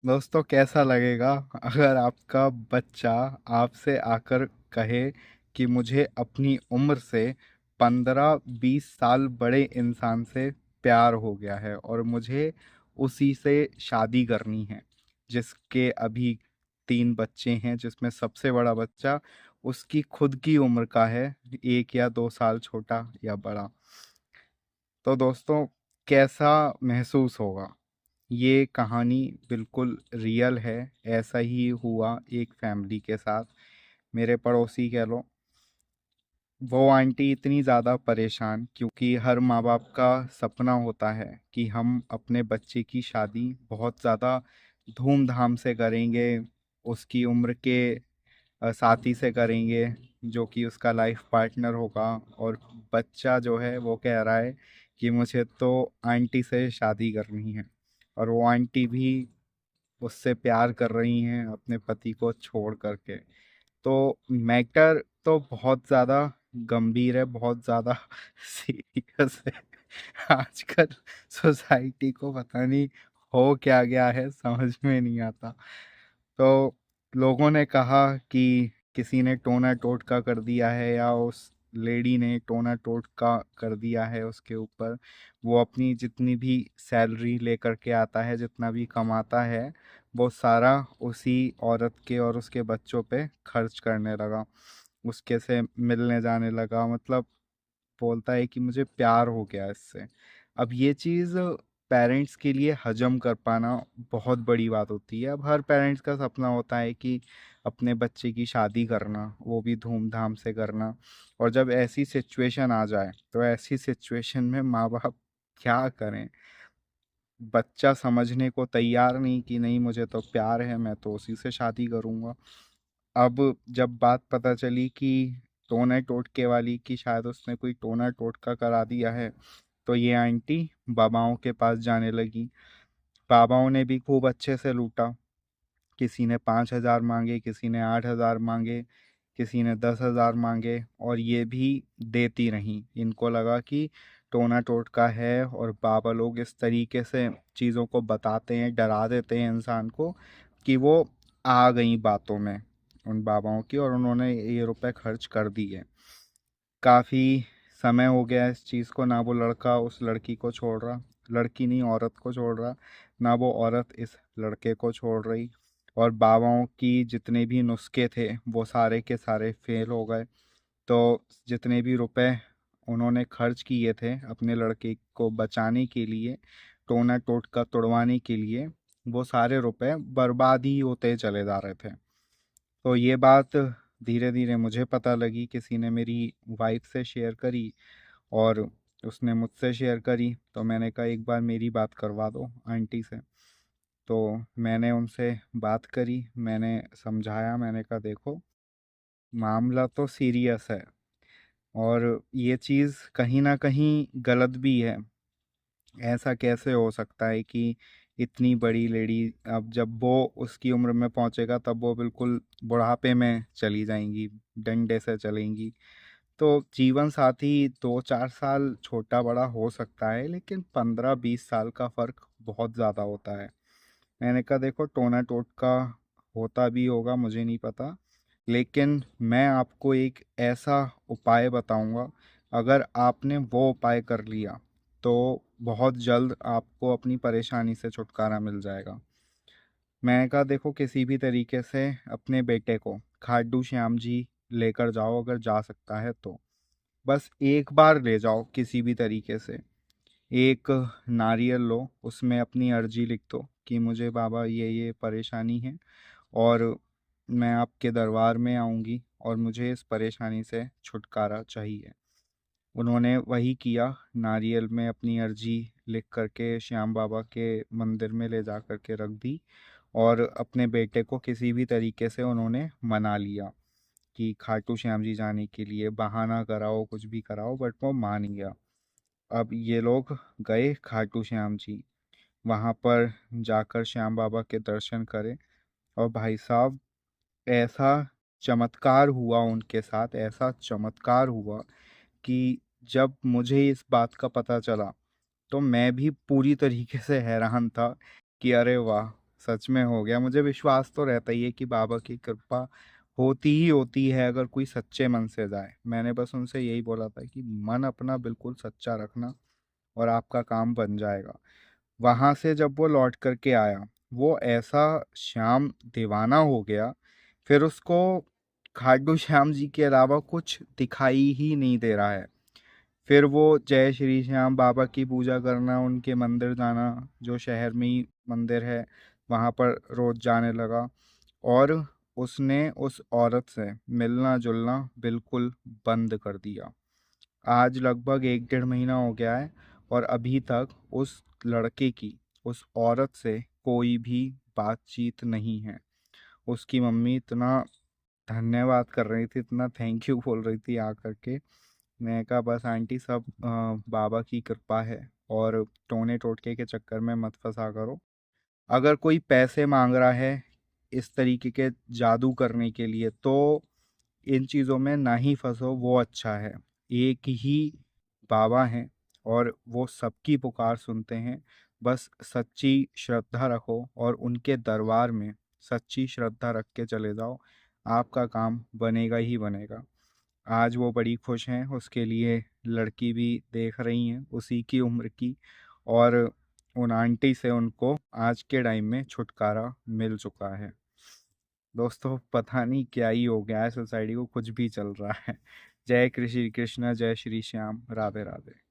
दोस्तों, कैसा लगेगा अगर आपका बच्चा आपसे आकर कहे कि मुझे अपनी उम्र से 15-20 साल बड़े इंसान से प्यार हो गया है और मुझे उसी से शादी करनी है, जिसके अभी 3 बच्चे हैं, जिसमें सबसे बड़ा बच्चा उसकी खुद की उम्र का है, 1 या 2 साल छोटा या बड़ा। तो दोस्तों, कैसा महसूस होगा? ये कहानी बिल्कुल रियल है। ऐसा ही हुआ एक फैमिली के साथ। मेरे पड़ोसी कह लो, वो आंटी इतनी ज़्यादा परेशान, क्योंकि हर माँ बाप का सपना होता है कि हम अपने बच्चे की शादी बहुत ज़्यादा धूमधाम से करेंगे, उसकी उम्र के साथी से करेंगे, जो कि उसका लाइफ पार्टनर होगा। और बच्चा जो है वो कह रहा है कि मुझे तो आंटी से शादी करनी है, और वो आंटी भी उससे प्यार कर रही हैं अपने पति को छोड़ करके। तो मैटर तो बहुत ज़्यादा गंभीर है, बहुत ज़्यादा सीरियस है। आजकल सोसाइटी को पता नहीं हो क्या गया है, समझ में नहीं आता। तो लोगों ने कहा कि किसी ने टोना टोटका कर दिया है, या उस लेडी ने टोना टोटका कर दिया है उसके ऊपर। वो अपनी जितनी भी सैलरी लेकर के आता है, जितना भी कमाता है, वो सारा उसी औरत के और उसके बच्चों पे खर्च करने लगा, उसके से मिलने जाने लगा। मतलब बोलता है कि मुझे प्यार हो गया इससे। अब ये चीज़ पेरेंट्स के लिए हजम कर पाना बहुत बड़ी बात होती है। अब हर पेरेंट्स का सपना होता है कि अपने बच्चे की शादी करना, वो भी धूमधाम से करना। और जब ऐसी सिचुएशन आ जाए, तो ऐसी सिचुएशन में माँ बाप क्या करें? बच्चा समझने को तैयार नहीं कि नहीं, मुझे तो प्यार है, मैं तो उसी से शादी करूँगा। अब जब बात पता चली कि टोना टोटके वाली, की शायद उसने कोई टोना टोटका करा दिया है, तो ये आंटी बाबाओं के पास जाने लगी। बाबाओं ने भी खूब अच्छे से लूटा। किसी ने 5,000 मांगे, किसी ने 8,000 मांगे, किसी ने 10,000 मांगे, और ये भी देती रहीं। इनको लगा कि टोना टोटका है, और बाबा लोग इस तरीके से चीज़ों को बताते हैं, डरा देते हैं इंसान को, कि वो आ गई बातों में उन बाबाओं की, और उन्होंने ये रुपए खर्च कर दिए। काफ़ी समय हो गया इस चीज़ को, ना वो लड़का उस लड़की को छोड़ रहा, लड़की नहीं औरत को छोड़ रहा, ना वो औरत इस लड़के को छोड़ रही। और बाबाओं की जितने भी नुस्खे थे, वो सारे के सारे फेल हो गए। तो जितने भी रुपए उन्होंने खर्च किए थे अपने लड़के को बचाने के लिए, टोना टोटका तुड़वाने के लिए, वो सारे रुपए बर्बाद ही होते चले जा रहे थे। तो ये बात धीरे धीरे मुझे पता लगी, किसी ने मेरी वाइफ से शेयर करी, और उसने मुझसे शेयर करी। तो मैंने कहा एक बार मेरी बात करवा दो आंटी से। तो मैंने उनसे बात करी, मैंने समझाया, मैंने कहा देखो, मामला तो सीरियस है, और ये चीज़ कहीं ना कहीं गलत भी है। ऐसा कैसे हो सकता है कि इतनी बड़ी लेडी, अब जब वो उसकी उम्र में पहुंचेगा, तब वो बिल्कुल बुढ़ापे में चली जाएंगी, डंडे से चलेंगी। तो जीवन साथी 2-4 साल छोटा बड़ा हो सकता है, लेकिन 15-20 साल का फ़र्क बहुत ज़्यादा होता है। मैंने कहा देखो, टोना टोटका होता भी होगा, मुझे नहीं पता, लेकिन मैं आपको एक ऐसा उपाय बताऊंगा। अगर आपने वो उपाय कर लिया, तो बहुत जल्द आपको अपनी परेशानी से छुटकारा मिल जाएगा। मैंने कहा देखो, किसी भी तरीके से अपने बेटे को खाटू श्याम जी लेकर जाओ, अगर जा सकता है तो। बस एक बार ले जाओ किसी भी तरीके से। एक नारियल लो, उसमें अपनी अर्जी लिख दो कि मुझे बाबा ये परेशानी है, और मैं आपके दरबार में आऊँगी, और मुझे इस परेशानी से छुटकारा चाहिए। उन्होंने वही किया, नारियल में अपनी अर्जी लिख करके श्याम बाबा के मंदिर में ले जा कर के रख दी, और अपने बेटे को किसी भी तरीके से उन्होंने मना लिया कि खाटू श्याम जी जाने के लिए बहाना कराओ, कुछ भी कराओ, बट वो मान गया। अब ये लोग गए खाटू श्याम जी, वहाँ पर जाकर श्याम बाबा के दर्शन करें। और भाई साहब, ऐसा चमत्कार हुआ उनके साथ, ऐसा चमत्कार हुआ कि जब मुझे इस बात का पता चला, तो मैं भी पूरी तरीके से हैरान था कि अरे वाह, सच में हो गया। मुझे विश्वास तो रहता ही है कि बाबा की कृपा होती ही होती है अगर कोई सच्चे मन से जाए। मैंने बस उनसे यही बोला था कि मन अपना बिल्कुल सच्चा रखना और आपका काम बन जाएगा। वहां से जब वो लौट करके आया, वो ऐसा श्याम दीवाना हो गया, फिर उसको खाटू श्याम जी के अलावा कुछ दिखाई ही नहीं दे रहा है। फिर वो जय श्री श्याम बाबा की पूजा करना, उनके मंदिर जाना, जो शहर में ही मंदिर है वहाँ पर रोज जाने लगा। और उसने उस औरत से मिलना जुलना बिल्कुल बंद कर दिया। आज लगभग 1 डेढ़ महीना हो गया है और अभी तक उस लड़के की उस औरत से कोई भी बातचीत नहीं है। उसकी मम्मी इतना धन्यवाद कर रही थी, इतना थैंक यू बोल रही थी आकर के। मैं कहा बस आंटी सब बाबा की कृपा है, और टोने टोटके के चक्कर में मत फंसा करो। अगर कोई पैसे मांग रहा है इस तरीके के जादू करने के लिए, तो इन चीज़ों में ना ही फंसो, वो अच्छा है। एक ही बाबा हैं और वो सबकी पुकार सुनते हैं। बस सच्ची श्रद्धा रखो और उनके दरबार में सच्ची श्रद्धा रख के चले जाओ, आपका काम बनेगा ही बनेगा। आज वो बड़ी खुश हैं, उसके लिए लड़की भी देख रही हैं उसी की उम्र की, और उन आंटी से उनको आज के टाइम में छुटकारा मिल चुका है। दोस्तों पता नहीं क्या ही हो गया है, सोसाइटी को कुछ भी चल रहा है। जय कृषि कृष्ण, जय श्री श्याम, राधे राधे।